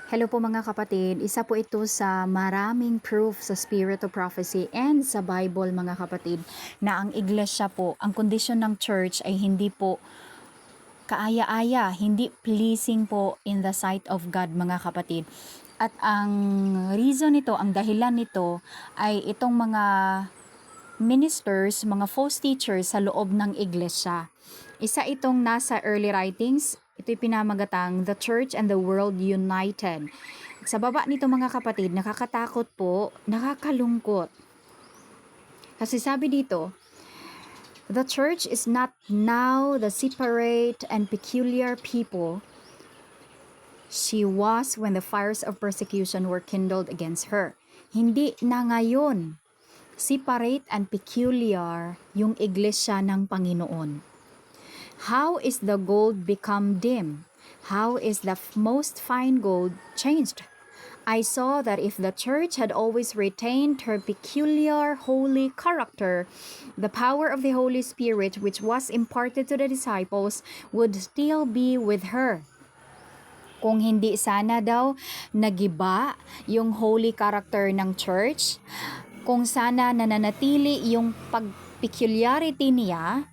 Hello po mga kapatid, isa po ito sa maraming proof sa Spirit of Prophecy and sa Bible mga kapatid na ang iglesia po, ang kondisyon ng church ay hindi po kaaya-aya, hindi pleasing po in the sight of God mga kapatid. At ang reason nito, ang dahilan nito ay itong mga ministers, mga false teachers sa loob ng iglesia. Isa itong nasa early writings, ito'y pinamagatang The Church and the World United. Sa baba nito mga kapatid, nakakatakot po, nakakalungkot. Kasi sabi dito, the church is not now the separate and peculiar people she was when the fires of persecution were kindled against her. Hindi na ngayon separate and peculiar yung iglesia ng Panginoon. How is the gold become dim? How is the most fine gold changed? I saw that if the church had always retained her peculiar holy character, the power of the Holy Spirit which was imparted to the disciples would still be with her. Kung hindi sana daw nagiba yung holy character ng church, kung sana nananatili yung peculiarity niya,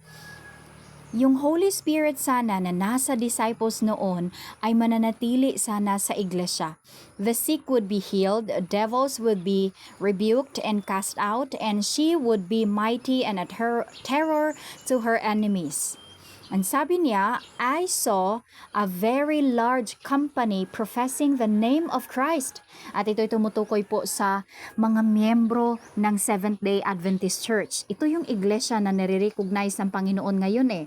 yung Holy Spirit sana na nasa disciples noon ay mananatili sana sa iglesia. The sick would be healed, devils would be rebuked and cast out, and she would be mighty and at her terror to her enemies. Ang sabi niya, I saw a very large company professing the name of Christ. At ito'y tumutukoy po sa mga miyembro ng Seventh-day Adventist Church. Ito yung iglesia na nare-recognize ng Panginoon ngayon eh.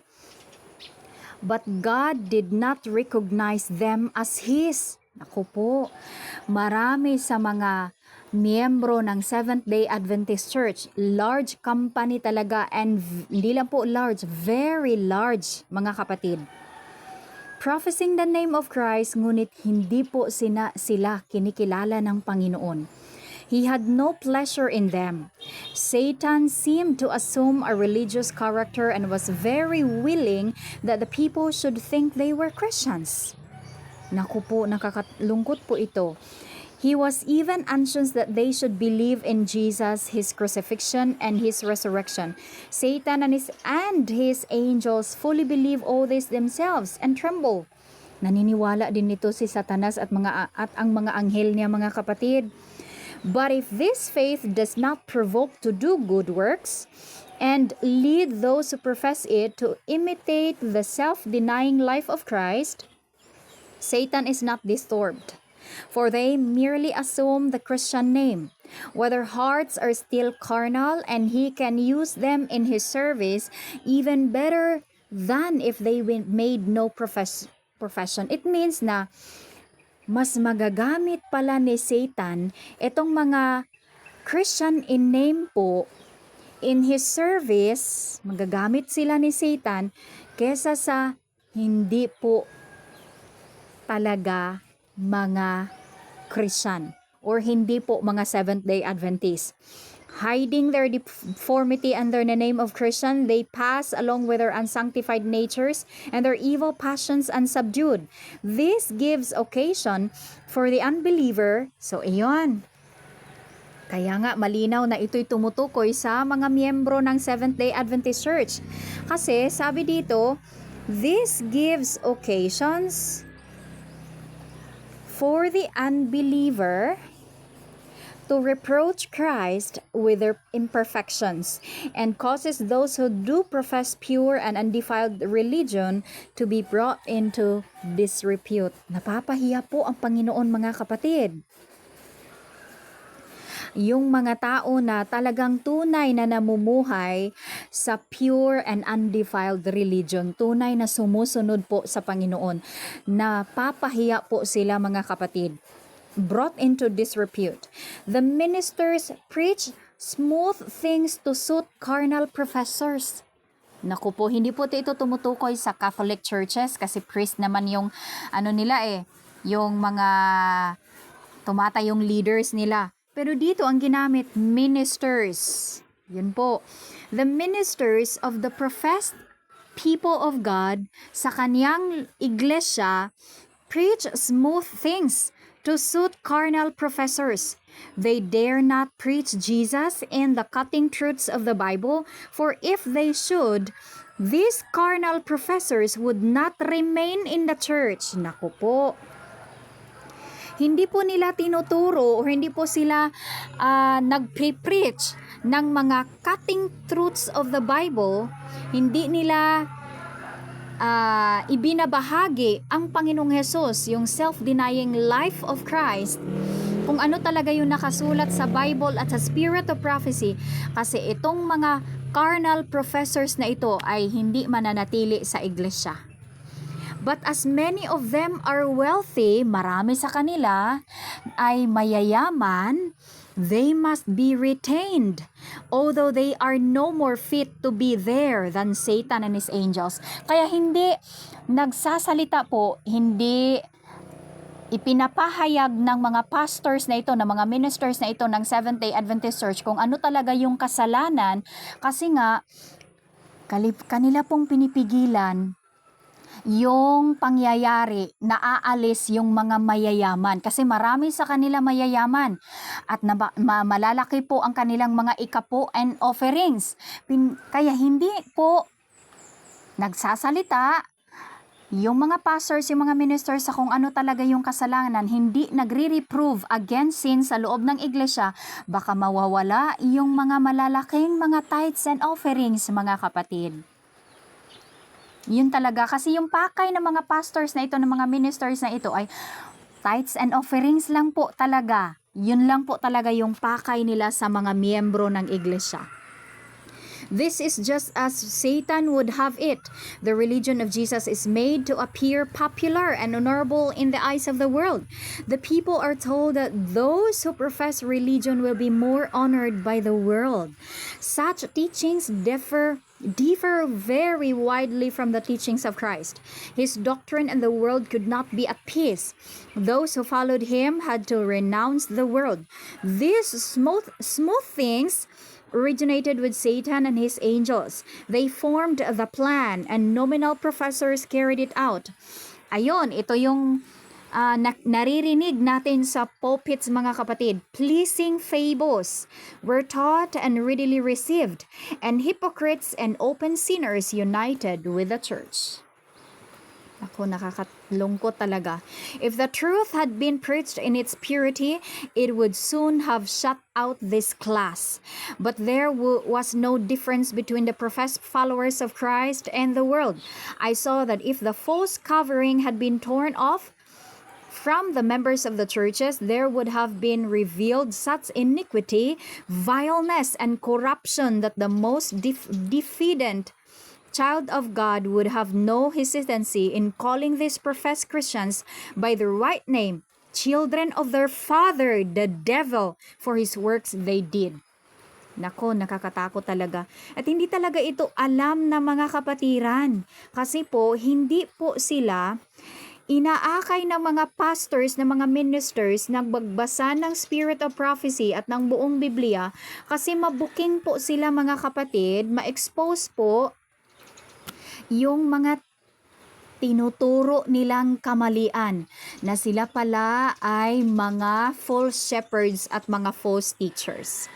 But God did not recognize them as His. Naku po, marami sa mga miyembro ng Seventh-day Adventist Church, large company talaga, and hindi lang po large, very large mga kapatid. Professing the name of Christ, ngunit hindi po sila kinikilala ng Panginoon. He had no pleasure in them. Satan seemed to assume a religious character and was very willing that the people should think they were Christians. Naku po, nakakalungkot po ito. He was even anxious that they should believe in Jesus, His crucifixion, and His resurrection. Satan and his angels fully believe all this themselves and tremble. Naniniwala din nito si Satanas at ang mga anghel niya mga kapatid. But if this faith does not provoke to do good works and lead those who profess it to imitate the self-denying life of Christ, Satan is not disturbed, for they merely assume the Christian name. Whether hearts are still carnal, and he can use them in his service even better than if they made no profession. It means na mas magagamit pala ni Satan itong mga Christian in name po in his service, magagamit sila ni Satan kesa sa hindi po talaga mga Christian or hindi po mga Seventh-day Adventist. Hiding their deformity under the name of Christian, they pass along with their unsanctified natures and their evil passions unsubdued. This gives occasion for the unbeliever. So, iyon. Kaya nga, malinaw na ito'y tumutukoy sa mga miyembro ng Seventh-day Adventist Church. Kasi, sabi dito, this gives occasions for the unbeliever to reproach Christ with their imperfections and causes those who do profess pure and undefiled religion to be brought into disrepute. Napapahiya po ang Panginoon mga kapatid. Yung mga tao na talagang tunay na namumuhay sa pure and undefiled religion, tunay na sumusunod po sa Panginoon, napapahiya po sila mga kapatid. Brought into disrepute. The ministers preach smooth things to suit carnal professors. Naku po, hindi po ito tumutukoy sa Catholic churches kasi priest naman yung yung mga tumatayong leaders nila. Pero dito ang ginamit, ministers. Yun po. The ministers of the professed people of God sa kaniyang iglesia preach smooth things to suit carnal professors. They dare not preach Jesus and the cutting truths of the Bible, for if they should, these carnal professors would not remain in the church. Naku po. Hindi po nila tinuturo o hindi po sila nagpre-preach ng mga cutting truths of the Bible. Hindi nila ibinabahagi ang Panginoong Hesus, yung self-denying life of Christ, kung ano talaga yung nakasulat sa Bible at sa Spirit of Prophecy, kasi itong mga carnal professors na ito ay hindi mananatili sa iglesia. But as many of them are wealthy, marami sa kanila ay mayayaman, they must be retained, although they are no more fit to be there than Satan and his angels. Kaya hindi nagsasalita po, hindi ipinapahayag ng mga pastors na ito, ng mga ministers na ito ng Seventh-day Adventist Church kung ano talaga yung kasalanan, kasi nga kanila pong pinipigilan yung pangyayari na aalis yung mga mayayaman, kasi marami sa kanila mayayaman at malalaki po ang kanilang mga ikapo and offerings. Kaya hindi po nagsasalita yung mga pastors, yung mga ministers sa kung ano talaga yung kasalanan, hindi nagre-reprove against sin sa loob ng iglesia, baka mawawala yung mga malalaking mga tithes and offerings, mga kapatid. Yun talaga, kasi yung pakay ng mga pastors na ito, ng mga ministers na ito ay tithes and offerings lang po talaga. Yun lang po talaga yung pakay nila sa mga miyembro ng iglesia. This is just as Satan would have it. The religion of Jesus is made to appear popular and honorable in the eyes of the world. The people are told that those who profess religion will be more honored by the world. Such teachings differ very widely from the teachings of Christ. His doctrine and the world could not be at peace. Those who followed him had to renounce the world. These smooth things originated with Satan and his angels. They formed the plan and nominal professors carried it out. Ayon, ito yung naririnig natin sa pulpits, mga kapatid. Pleasing fables were taught and readily received, and hypocrites and open sinners united with the church. Ako, nakakalungkot talaga. If the truth had been preached in its purity, it would soon have shut out this class. But there was no difference between the professed followers of Christ and the world. I saw that if the false covering had been torn off from the members of the churches, there would have been revealed such iniquity, vileness, and corruption that the most diffident child of God would have no hesitancy in calling these professed Christians by the right name, children of their father, the devil, for his works they did. Nako, nakakatakot talaga. At hindi talaga ito alam na mga kapatiran. Kasi po, hindi po sila inaakay ng mga pastors, ng mga ministers, nagbasa ng Spirit of Prophecy at ng buong Biblia, kasi mabuking po sila, mga kapatid, ma-expose po yung mga tinuturo nilang kamalian, na sila pala ay mga false shepherds at mga false teachers.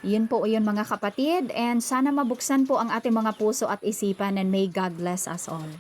Yun po yun, mga kapatid, and sana mabuksan po ang ating mga puso at isipan, and may God bless us all.